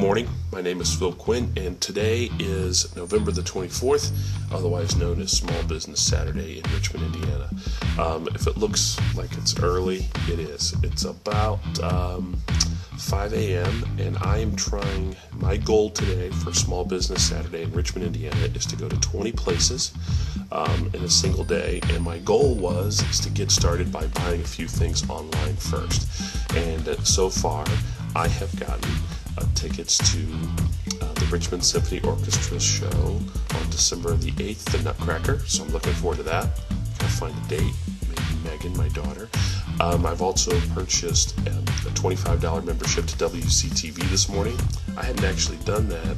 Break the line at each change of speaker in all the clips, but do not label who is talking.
morning. My name is Phil Quinn, and today is November the 24th, otherwise known as Small Business Saturday in Richmond, Indiana. If it looks like it's early, it is. It's about 5 a.m., and I am trying, my goal today for Small Business Saturday in Richmond, Indiana is to go to 20 places in a single day, and my goal is to get started by buying a few things online first. And so far, I have gotten tickets to the Richmond Symphony Orchestra show on December the 8th, the Nutcracker, so I'm looking forward to that. Gotta find a date, maybe Megan, my daughter. I've also purchased a $25 membership to WCTV this morning. I hadn't actually done that,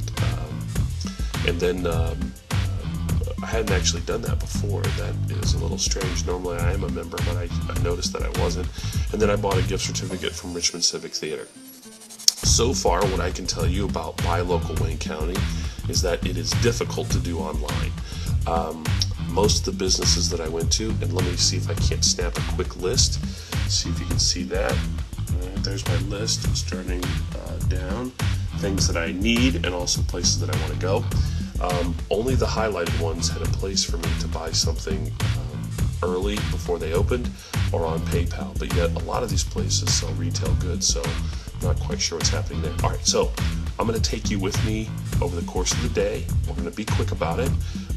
I hadn't actually done that before. That is a little strange. Normally I am a member, but I noticed that I wasn't. And then I bought a gift certificate from Richmond Civic Theater. So far, what I can tell you about Buy Local Wayne County is that it is difficult to do online. Most of the businesses that I went to, and let me see if I can't snap a quick list. See if you can see that. There's my list starting down. Things that I need and also places that I want to go. Only the highlighted ones had a place for me to buy something early before they opened or on PayPal, but yet a lot of these places sell retail goods, so I'm not quite sure what's happening there. Alright, so I'm going to take you with me over the course of the day. We're going to be quick about it,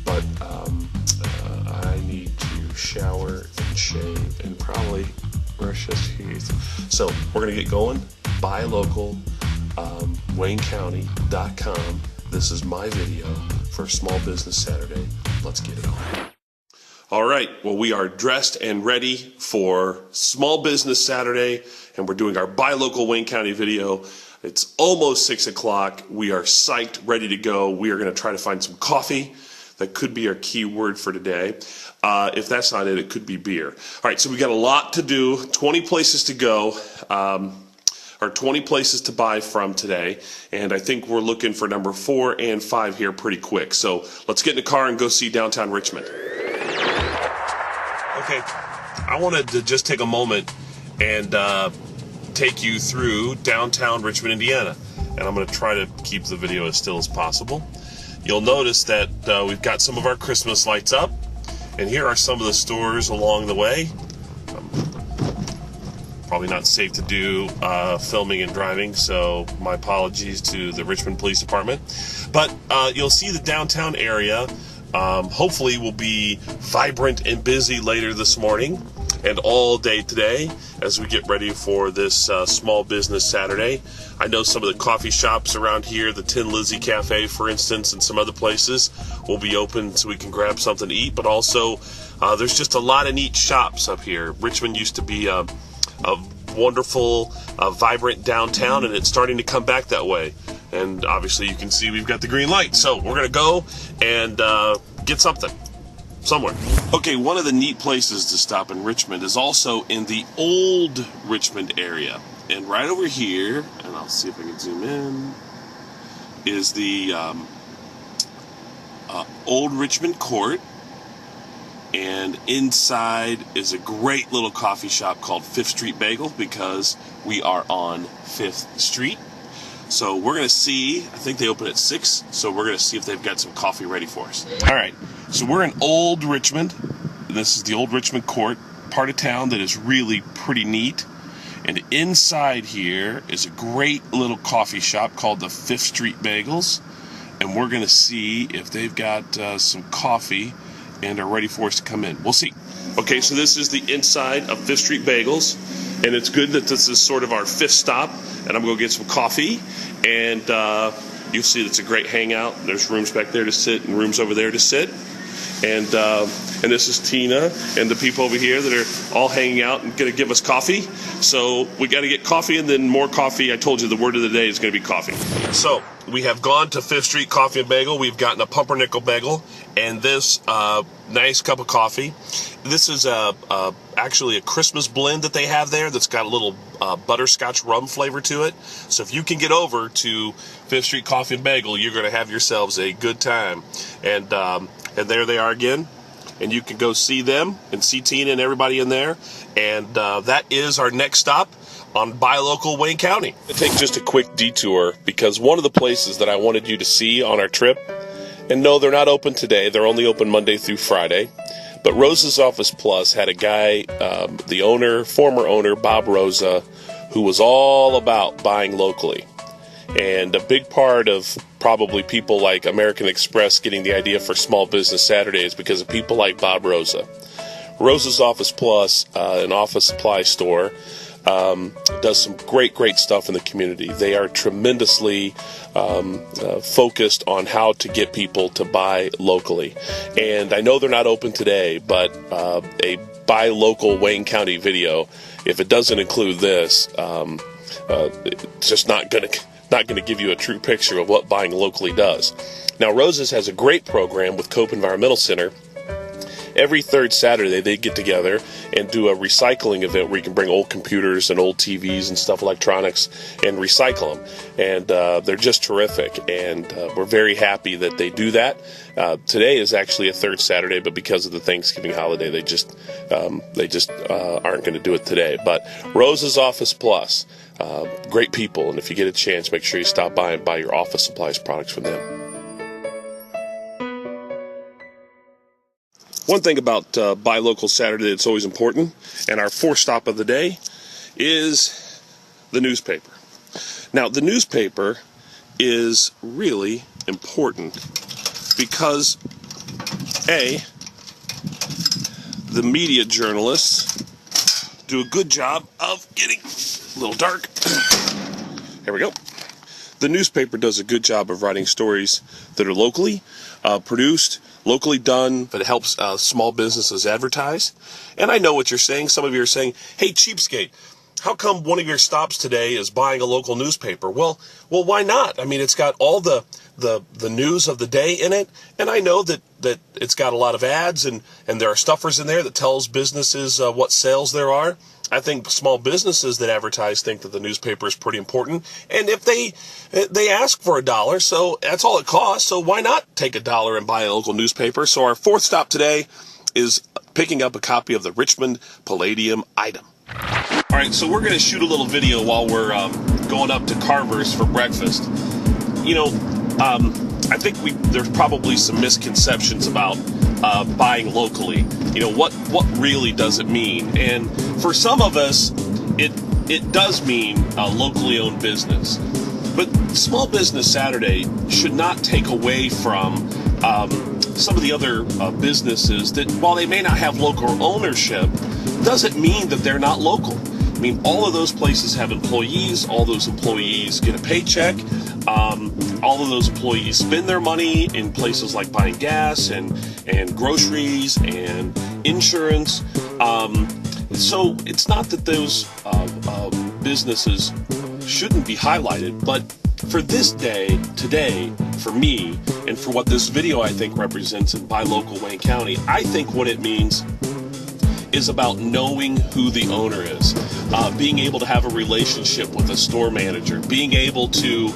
but I need to shower and shave and probably brush his teeth. So we're going to get going. Buy local, WayneCounty.com. This is my video for Small Business Saturday. Let's get it on. All right, well, we are dressed and ready for Small Business Saturday, and we're doing our Buy Local Wayne County video. It's almost 6 o'clock. We are psyched, ready to go. We are going to try to find some coffee. That could be our key word for today. If that's not it, it could be beer. All right, so we got a lot to do, 20 places to go. Or 20 places to buy from today, and I think we're looking for number 4 and 5 here pretty quick. So let's get in the car and go see downtown Richmond. Okay, I wanted to just take a moment and take you through downtown Richmond, Indiana, and I'm going to try to keep the video as still as possible. You'll notice that we've got some of our Christmas lights up, and here are some of the stores along the way. Probably not safe to do filming and driving, so my apologies to the Richmond Police Department. But you'll see the downtown area hopefully will be vibrant and busy later this morning and all day today as we get ready for this Small Business Saturday. I know some of the coffee shops around here, the Tin Lizzy Cafe, for instance, and some other places will be open so we can grab something to eat, but also there's just a lot of neat shops up here. Richmond used to be a wonderful, vibrant downtown, and it's starting to come back that way. And obviously you can see we've got the green light, so we're going to go and get something somewhere. Okay, one of the neat places to stop in Richmond is also in the old Richmond area. And right over here, and I'll see if I can zoom in, is the Old Richmond Court. And inside is a great little coffee shop called Fifth Street Bagel, because we are on 5th Street. So we're going to see, I think they open at 6, so we're going to see if they've got some coffee ready for us. All right, so we're in Old Richmond. This is the Old Richmond Court, part of town that is really pretty neat. And inside here is a great little coffee shop called the Fifth Street Bagels. And we're going to see if they've got some coffee and are ready for us to come in. We'll see. Okay, so this is the inside of Fifth Street Bagels, and it's good that this is sort of our 5th stop, and I'm going to get some coffee, and you'll see it's a great hangout. There's rooms back there to sit and rooms over there to sit, and this is Tina and the people over here that are all hanging out and going to give us coffee. So we got to get coffee and then more coffee. I told you the word of the day is going to be coffee. So we have gone to 5th Street Coffee and Bagel. We've gotten a pumpernickel bagel and this nice cup of coffee. This is actually a Christmas blend that they have there that's got a little butterscotch rum flavor to it. So if you can get over to 5th Street Coffee and Bagel, you're going to have yourselves a good time. And there they are again. and you can go see them and see Tina and everybody in there. And that is our next stop on Buy Local Wayne County. I'll take just a quick detour because one of the places that I wanted you to see on our trip, and no, they're not open today. They're only open Monday through Friday. But Rosa's Office Plus had a guy, the owner, former owner, Bob Rosa, who was all about buying locally. And a big part of probably people like American Express getting the idea for Small Business Saturday is because of people like Bob Rosa. Rosa's Office Plus, an office supply store, does some great stuff in the community. They are tremendously focused on how to get people to buy locally. And I know they're not open today, but a Buy Local Wayne County video, if it doesn't include this, it's just not going to give you a true picture of what buying locally does. Now, Rosa's has a great program with Cope Environmental Center. Every third Saturday, they get together and do a recycling event where you can bring old computers and old TVs and stuff, electronics, and recycle them. And they're just terrific. And we're very happy that they do that. Today is actually a third Saturday, but because of the Thanksgiving holiday, they just aren't going to do it today. But Rosa's Office Plus, great people. And if you get a chance, make sure you stop by and buy your office supplies products from them. One thing about Buy Local Saturday that's always important, and our fourth stop of the day, is the newspaper. Now, the newspaper is really important because, A, the media journalists do a good job of getting a little dark. Here we go. The newspaper does a good job of writing stories that are locally produced, locally done, but it helps small businesses advertise. And I know what you're saying. Some of you are saying, hey, cheapskate, how come one of your stops today is buying a local newspaper? Well, why not? I mean, it's got all the news of the day in it, and I know that it's got a lot of ads, and there are stuffers in there that tells businesses what sales there are. I think small businesses that advertise think that the newspaper is pretty important, and if they ask for $1, so that's all it costs, so why not take $1 and buy a local newspaper? So our fourth stop today is picking up a copy of the Richmond Palladium Item. All right, so we're going to shoot a little video while we're going up to Carver's for breakfast. You know, I think there's probably some misconceptions about buying locally. You know, what really does it mean? And for some of us, it does mean a locally owned business. But Small Business Saturday should not take away from some of the other businesses that, while they may not have local ownership, doesn't mean that they're not local. I mean, all of those places have employees. All those employees get a paycheck. All of those employees spend their money in places like buying gas and groceries and insurance. So it's not that those businesses shouldn't be highlighted, but for this day, today, for me, and for what this video I think represents in Buy Local Wayne County, I think what it means is about knowing who the owner is, being able to have a relationship with a store manager, being able to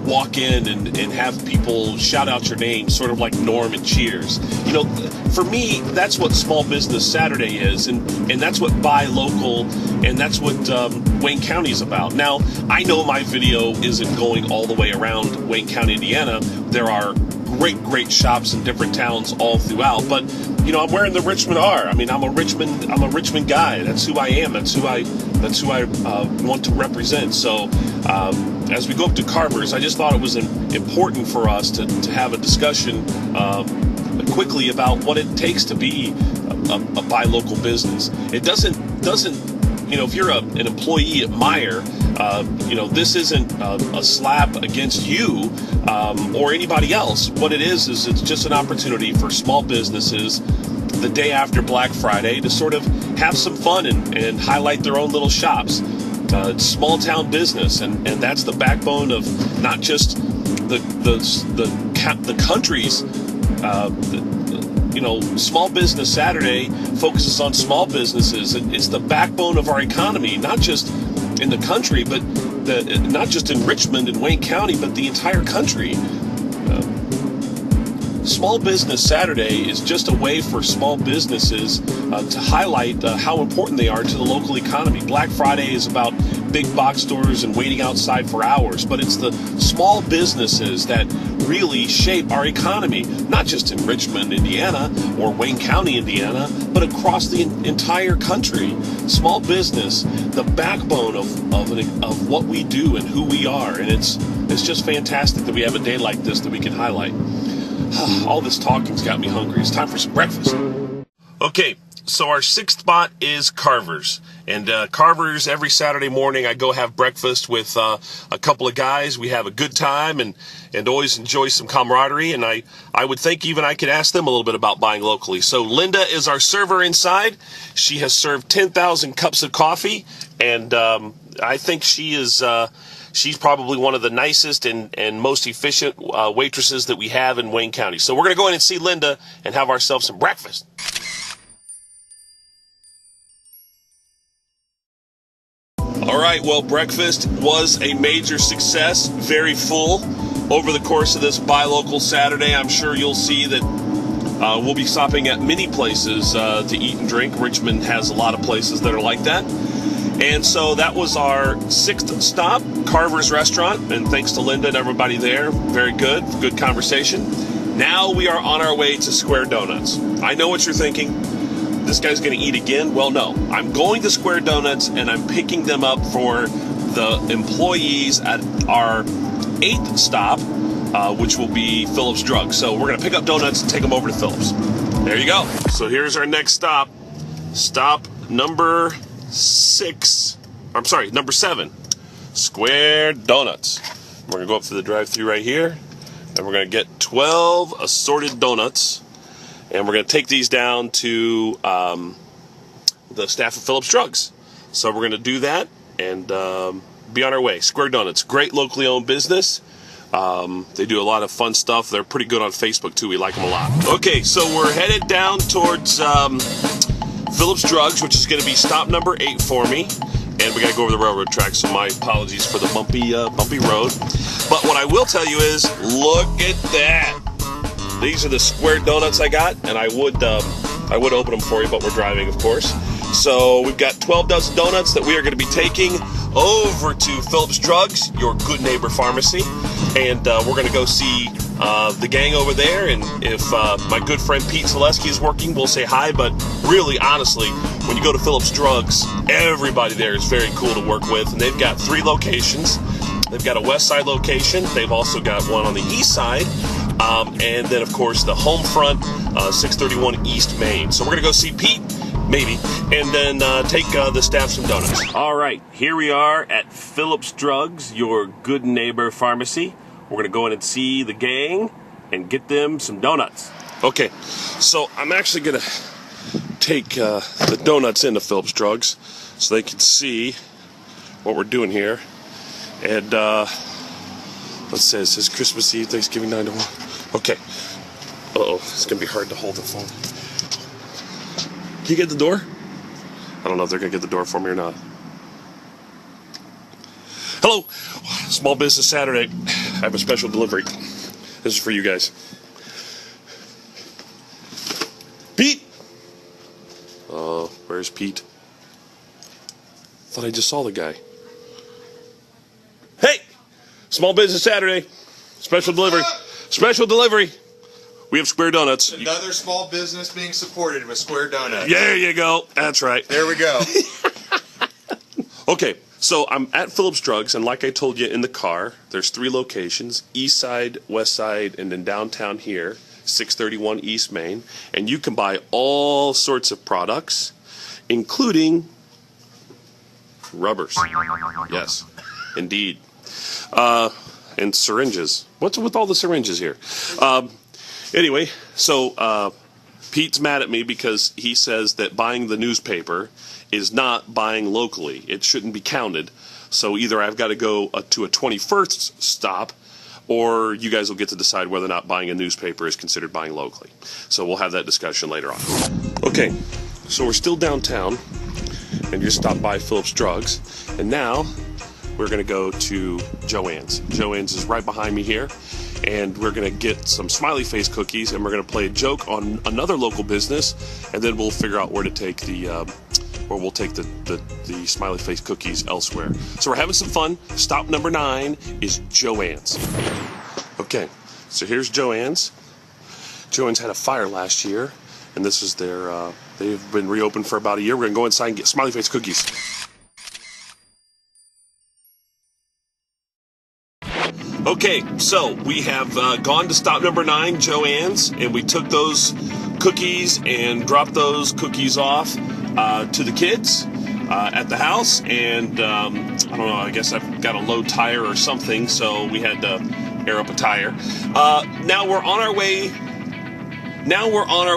walk in and have people shout out your name, sort of like Norm and Cheers. You know, for me, that's what Small Business Saturday is, and that's what Buy Local, and that's what Wayne County is about. Now, I know my video isn't going all the way around Wayne County, Indiana. There are great shops in different towns all throughout, but you know, I'm wearing the Richmond R. I mean, I'm a Richmond guy. That's who I am. That's who I want to represent. So as we go up to Carver's, I just thought it was important for us to have a discussion quickly about what it takes to be a buy local business. It doesn't you know, if you're an employee at Meijer, you know, this isn't a slap against you or anybody else. What it is it's just an opportunity for small businesses the day after Black Friday to sort of have some fun and highlight their own little shops. It's small town business, and that's the backbone of not just the country's. You know, Small Business Saturday focuses on small businesses. It's the backbone of our economy, not just in the country, but not just in Richmond and Wayne County, but the entire country. Small Business Saturday is just a way for small businesses to highlight how important they are to the local economy. Black Friday is about big box stores and waiting outside for hours, but it's the small businesses that really shape our economy, not just in Richmond, Indiana, or Wayne County, Indiana, but across the entire country. Small business, the backbone of what we do and who we are, and it's just fantastic that we have a day like this that we can highlight. All this talking's got me hungry. It's time for some breakfast. Okay, so our sixth spot is Carver's. And Carver's, every Saturday morning, I go have breakfast with a couple of guys. We have a good time and always enjoy some camaraderie. And I would think even I could ask them a little bit about buying locally. So Linda is our server inside. She has served 10,000 cups of coffee. And I think she's probably one of the nicest and most efficient waitresses that we have in Wayne County. So we're going to go in and see Linda and have ourselves some breakfast. All right, well, breakfast was a major success, very full. Over the course of this Buy Local Saturday, I'm sure you'll see that we'll be stopping at many places to eat and drink. Richmond has a lot of places that are like that. And so that was our sixth stop, Carver's Restaurant, and thanks to Linda and everybody there, very good conversation. Now we are on our way to Square Donuts. I know what you're thinking. This guy's going to eat again? Well, no. I'm going to Square Donuts, and I'm picking them up for the employees at our eighth stop, which will be Phillips Drug. So we're going to pick up donuts and take them over to Phillips. There you go. So here's our next stop. Stop number 7. Square Donuts. We're going to go up to the drive-thru right here, and we're going to get 12 assorted donuts. And we're going to take these down to the staff of Phillips Drugs. So we're going to do that and be on our way. Square Donuts, great locally owned business. They do a lot of fun stuff. They're pretty good on Facebook, too. We like them a lot. Okay, so we're headed down towards Phillips Drugs, which is going to be stop number 8 for me. And we got to go over the railroad tracks, so my apologies for the bumpy road. But what I will tell you is, look at that. These are the Square Donuts I got, and I would open them for you, but we're driving, of course. So we've got 12 dozen donuts that we are going to be taking over to Phillips Drugs, your good neighbor pharmacy, and we're going to go see the gang over there. And if my good friend Pete Zaleski is working, we'll say hi. But really, honestly, when you go to Phillips Drugs, everybody there is very cool to work with, and they've got 3 locations. They've got a west side location. They've also got one on the east side. And then, of course, the home front, 631 East Main. So we're going to go see Pete, maybe, and then take the staff some donuts. All right, here we are at Phillips Drugs, your good neighbor pharmacy. We're going to go in and see the gang and get them some donuts. Okay, so I'm actually going to take the donuts into Phillips Drugs so they can see what we're doing here. And let's say it says Christmas Eve, Thanksgiving 9 to 1. Okay. Uh-oh, it's going to be hard to hold the phone. Can you get the door? I don't know if they're going to get the door for me or not. Hello. Small Business Saturday. I have a special delivery. This is for you guys. Pete! Where's Pete? Thought I just saw the guy. Hey! Small Business Saturday. Special delivery. Special delivery. We have Square Donuts.
Another small business being supported with Square Donuts.
There you go. That's right.
There we go.
Okay, so I'm at Phillips Drugs, and like I told you in the car, there's 3 locations, east side, west side, and then downtown here, 631 East Main. And you can buy all sorts of products, including rubbers. Yes, indeed. And syringes. What's with all the syringes here? Anyway, so Pete's mad at me because he says that buying the newspaper is not buying locally. It shouldn't be counted. So either I've got to go to a 21st stop, or you guys will get to decide whether or not buying a newspaper is considered buying locally. So we'll have that discussion later on. Okay, so we're still downtown, and just stopped by Phillips Drugs, and now we're going to go to Joann's. Joann's is right behind me here, and we're going to get some smiley face cookies, and we're going to play a joke on another local business, and then we'll figure out where to take the smiley face cookies elsewhere. So we're having some fun. Stop number 9 is Joann's. Okay, so here's Joann's. Joann's had a fire last year, and this is their, they've been reopened for about a year. We're going to go inside and get smiley face cookies. Okay, so we have gone to stop number 9, Joann's, and we took those cookies and dropped those cookies off to the kids at the house, and I don't know, I guess I've got a low tire or something, so we had to air up a tire. Now we're on our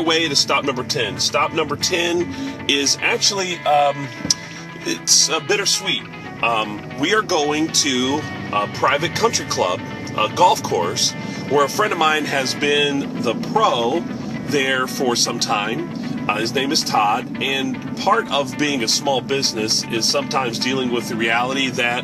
way to stop number 10. Stop number 10 is actually, it's bittersweet. We are going to a private country club, a golf course, where a friend of mine has been the pro there for some time. His name is Todd, and part of being a small business is sometimes dealing with the reality that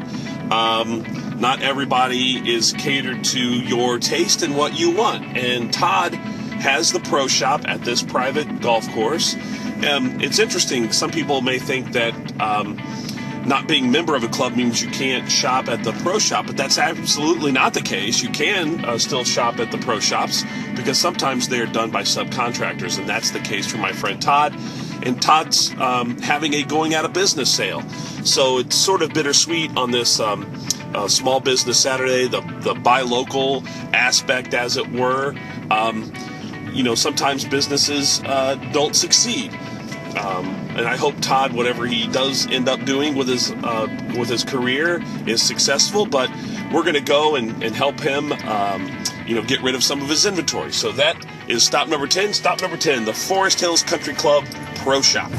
not everybody is catered to your taste and what you want. And Todd has the pro shop at this private golf course. It's interesting. Some people may think that not being a member of a club means you can't shop at the pro shop, but that's absolutely not the case. You can still shop at the pro shops because sometimes they're done by subcontractors, and that's the case for my friend Todd. And Todd's having a going out of business sale. So it's sort of bittersweet on this small business Saturday, the buy local aspect, as it were. You know, sometimes businesses don't succeed. And I hope Todd, whatever he does end up doing with his career, is successful. But we're going to go and help him, get rid of some of his inventory. So that is stop number 10. Stop number 10, the Forest Hills Country Club Pro Shop.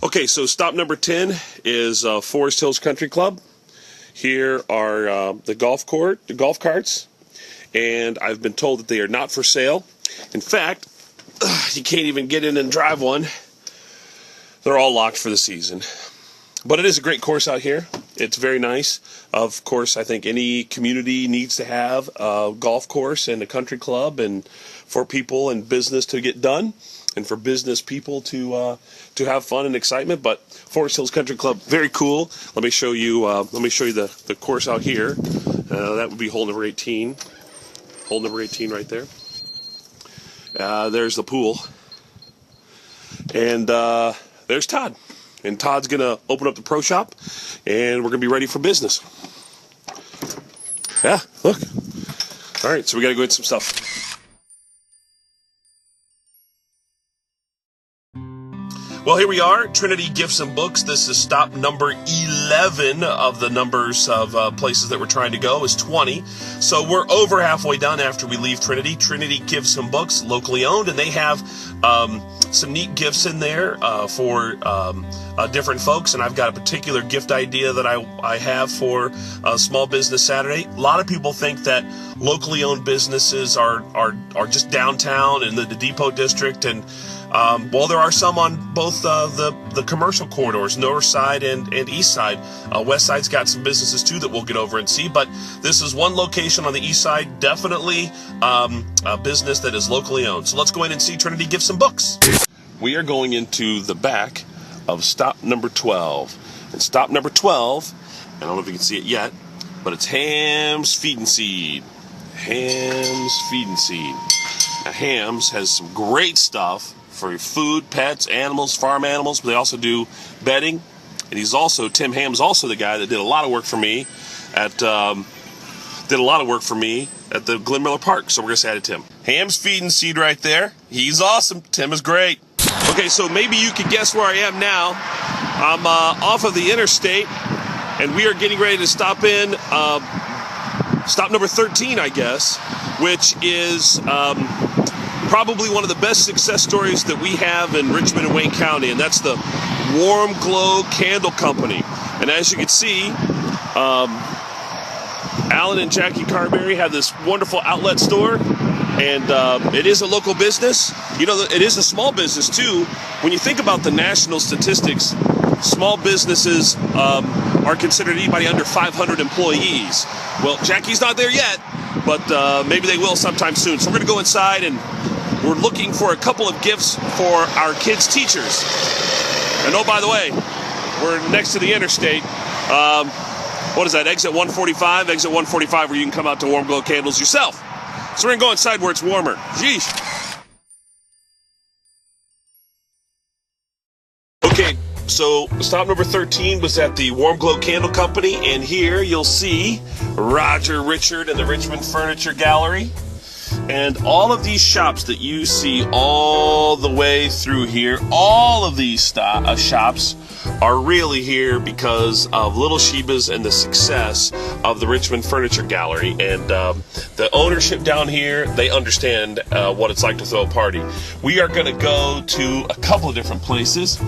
Okay, so stop number 10 is Forest Hills Country Club. Here are the golf carts, and I've been told that they are not for sale. In fact, you can't even get in and drive one. They're all locked for the season. But it is a great course out here. It's very nice. Of course, I think any community needs to have a golf course and a country club, and for people and business to get done, and for business people to have fun and excitement. But Forest Hills Country Club, very cool. Let me show you. The course out here. That would be hole number 18. Hole number 18 right there. There's the pool, and there's Todd. And Todd's going to open up the pro shop, and we're going to be ready for business. Yeah, look. All right, so we got to go get some stuff. Well, here we are, Trinity Gifts and Books. This is stop number 11 of the numbers of places that we're trying to go is 20. So we're over halfway done after we leave Trinity. Trinity Gifts and Books, locally owned, and they have some neat gifts in there for different folks. And I've got a particular gift idea that I have for Small Business Saturday. A lot of people think that locally owned businesses are just downtown in the Depot District, and well, there are some on both the commercial corridors, north side and east side. West side's got some businesses too that we'll get over and see, but this is one location on the east side, definitely a business that is locally owned. So let's go in and see Trinity Gifts and Books. We are going into the back of stop number 12. And stop number 12, I don't know if you can see it yet, but it's Ham's Feed and Seed. Ham's Feed and Seed. Now, Ham's has some great stuff for food, pets, animals, farm animals, but they also do bedding. And Tim Ham's also the guy that did a lot of work for me at the Glen Miller Park. So we're gonna say hi to Tim. Ham's Feed and Seed right there. He's awesome. Tim is great. Okay, so maybe you can guess where I am now. I'm off of the interstate, and we are getting ready to stop in stop number 13, I guess, which is probably one of the best success stories that we have in Richmond and Wayne County, and that's the Warm Glow Candle Company. And as you can see, Alan and Jackie Carberry have this wonderful outlet store, and it is a local business. You know, it is a small business too. When you think about the national statistics, small businesses are considered anybody under 500 employees. Well, Jackie's not there yet, but maybe they will sometime soon. So we're going to go inside, and we're looking for a couple of gifts for our kids' teachers. And oh, by the way, we're next to the interstate. What is that, exit 145? Exit 145, where you can come out to Warm Glow Candles yourself. So we're going to go inside where it's warmer. Jeez. Okay, so stop number 13 was at the Warm Glow Candle Company, and here you'll see Roger Richard and the Richmond Furniture Gallery. And all of these shops that you see all the way through here, all of these shops are really here because of Little Sheba's and the success of the Richmond Furniture Gallery. And the ownership down here, they understand what it's like to throw a party. We are going to go to a couple of different places.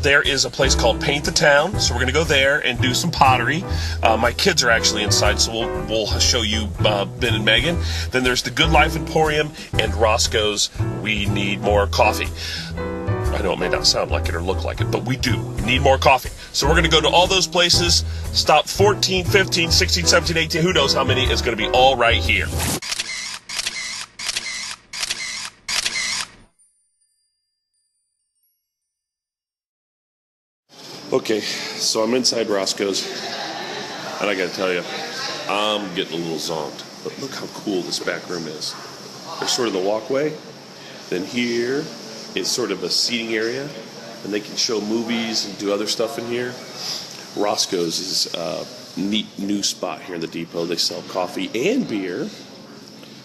There is a place called Paint the Town, so we're going to go there and do some pottery. My kids are actually inside, so we'll show you Ben and Megan. Then there's the Good Life Emporium and Roscoe's We Need More Coffee. I know it may not sound like it or look like it, but we do need more coffee. So we're going to go to all those places. Stop 14, 15, 16, 17, 18, who knows how many, is going to be all right here. Okay, so I'm inside Roscoe's, and I gotta tell you, I'm getting a little zonked. But look how cool this back room is. There's sort of the walkway, then here is sort of a seating area, and they can show movies and do other stuff in here. Roscoe's is a neat new spot here in the depot. They sell coffee and beer,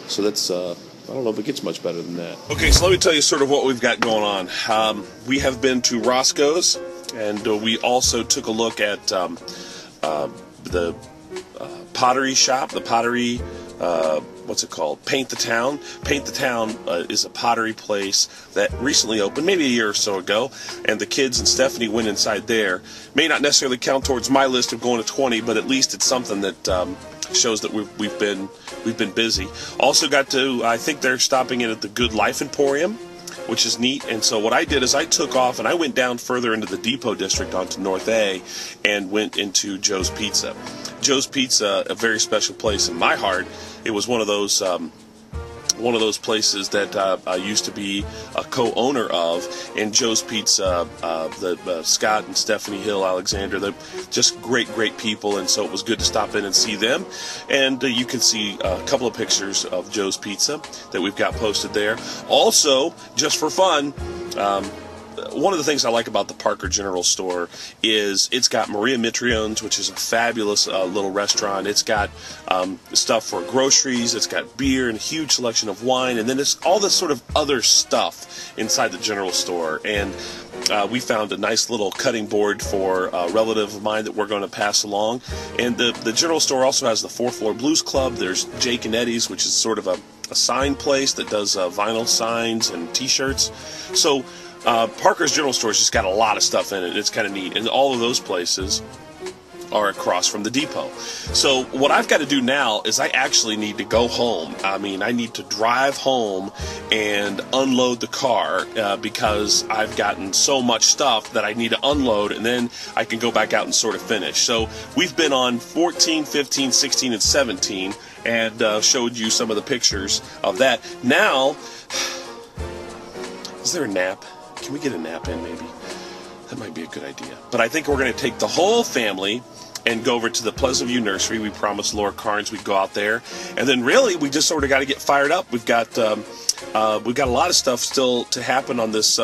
so that's I don't know if it gets much better than that. Okay, so let me tell you sort of what we've got going on. We have been to Roscoe's, and we also took a look at the pottery shop, the pottery, what's it called? Paint the Town. Paint the Town is a pottery place that recently opened, maybe a year or so ago, and the kids and Stephanie went inside there. May not necessarily count towards my list of going to 20, but at least it's something that shows that we've been busy. Also got to, I think they're stopping in at the Good Life Emporium, which is neat. And so what I did is I took off and I went down further into the Depot District onto North A and went into Joe's Pizza. Joe's Pizza, a very special place in my heart. It was one of those places that I used to be a co-owner of. And Joe's Pizza, Scott and Stephanie Hill Alexander, they're just great people, and so it was good to stop in and see them. And you can see a couple of pictures of Joe's Pizza that we've got posted there. Also, just for fun, one of the things I like about the Parker General Store is it's got Maria Mitrione's, which is a fabulous little restaurant. It's got stuff for groceries. It's got beer and a huge selection of wine. And then it's all this sort of other stuff inside the general store. And we found a nice little cutting board for a relative of mine that we're going to pass along. And the general store also has the 4th Floor Blues Club. There's Jake and Eddie's, which is sort of a sign place that does vinyl signs and T-shirts. So Parker's General Store's just got a lot of stuff in it. It's kind of neat. And all of those places are across from the depot. So what I've got to do now is I actually need to go home. I mean, I need to drive home and unload the car because I've gotten so much stuff that I need to unload, and then I can go back out and sort of finish. So we've been on 14, 15, 16, and 17 and showed you some of the pictures of that. Now, is there a nap? Can we get a nap in, maybe? That might be a good idea. But I think we're going to take the whole family and go over to the Pleasant View Nursery. We promised Laura Carnes we'd go out there. And then really, we just sort of got to get fired up. We've got a lot of stuff still to happen on this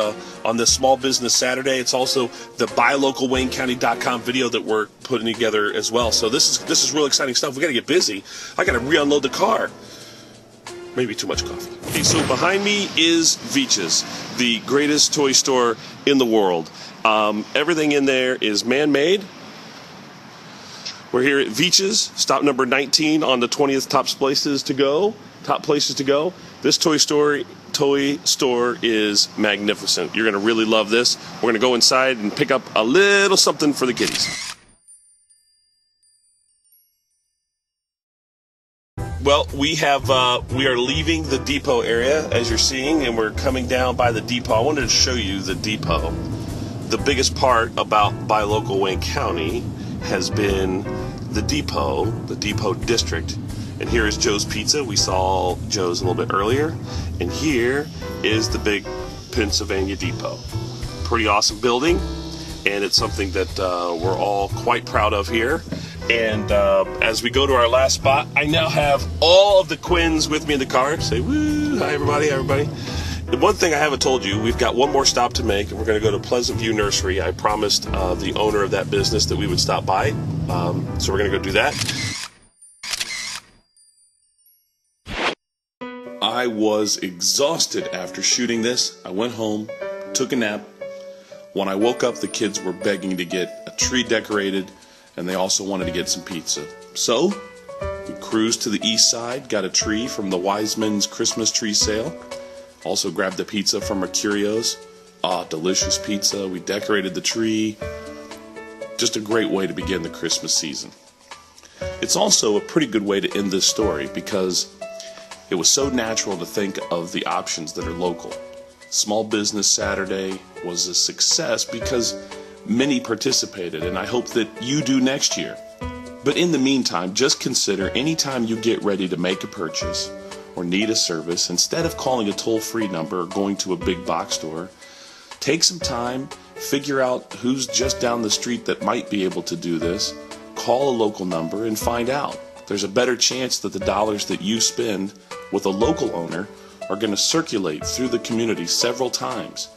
Small Business Saturday. It's also the buylocalwaynecounty.com video that we're putting together as well. So this is real exciting stuff. We got to get busy. I got to re-unload the car. Maybe too much coffee. Okay, so behind me is Veach's, the greatest toy store in the world. Everything in there is man-made. We're here at Veach's, stop number 19 on the 20th top places to go. This toy store is magnificent. You're going to really love this. We're going to go inside and pick up a little something for the kiddies. Well, we are leaving the depot area, as you're seeing, and we're coming down by the depot. I wanted to show you the depot. The biggest part about Buy Local Wayne County has been the depot district, And here is Joe's Pizza. We saw Joe's a little bit earlier. And here is the big Pennsylvania Depot. Pretty awesome building, and it's something that we're all quite proud of here. And as we go to our last spot, I now have all of the Quins with me in the car. Say woo, hi everybody, hi everybody. The one thing I haven't told you, we've got one more stop to make, and we're going to go to Pleasant View Nursery. I promised the owner of that business that we would stop by, so we're going to go do that. I was exhausted after shooting this. I went home, took a nap. When I woke up, the kids were begging to get a tree decorated, and they also wanted to get some pizza. So we cruised to the east side, got a tree from the Wiseman's Christmas tree sale. Also grabbed the pizza from Mercurio's. Delicious pizza. We decorated the tree. Just a great way to begin the Christmas season. It's also a pretty good way to end this story because it was so natural to think of the options that are local. Small Business Saturday was a success because many participated, and I hope that you do next year. But in the meantime, just consider anytime you get ready to make a purchase or need a service, instead of calling a toll-free number or going to a big box store, take some time, figure out who's just down the street that might be able to do this, call a local number and find out. There's a better chance that the dollars that you spend with a local owner are going to circulate through the community several times,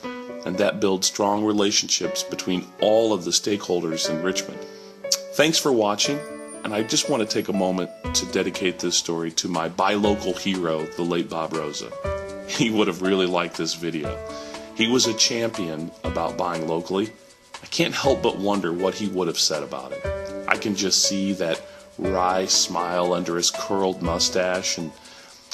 and that builds strong relationships between all of the stakeholders in Richmond. Thanks for watching, and I just want to take a moment to dedicate this story to my buy local hero, the late Bob Rosa. He would have really liked this video. He was a champion about buying locally. I can't help but wonder what he would have said about it. I can just see that wry smile under his curled mustache, and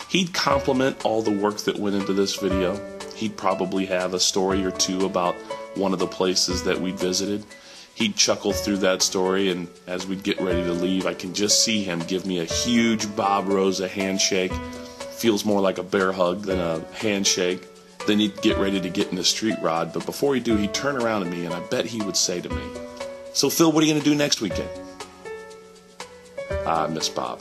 he'd compliment all the work that went into this video. He'd probably have a story or two about one of the places that we'd visited. He'd chuckle through that story, and as we'd get ready to leave, I can just see him give me a huge Bob Rosa handshake. Feels more like a bear hug than a handshake. Then he'd get ready to get in the street rod, but before he'd do, he'd turn around at me, and I bet he would say to me, "So Phil, what are you going to do next weekend?" I miss Bob.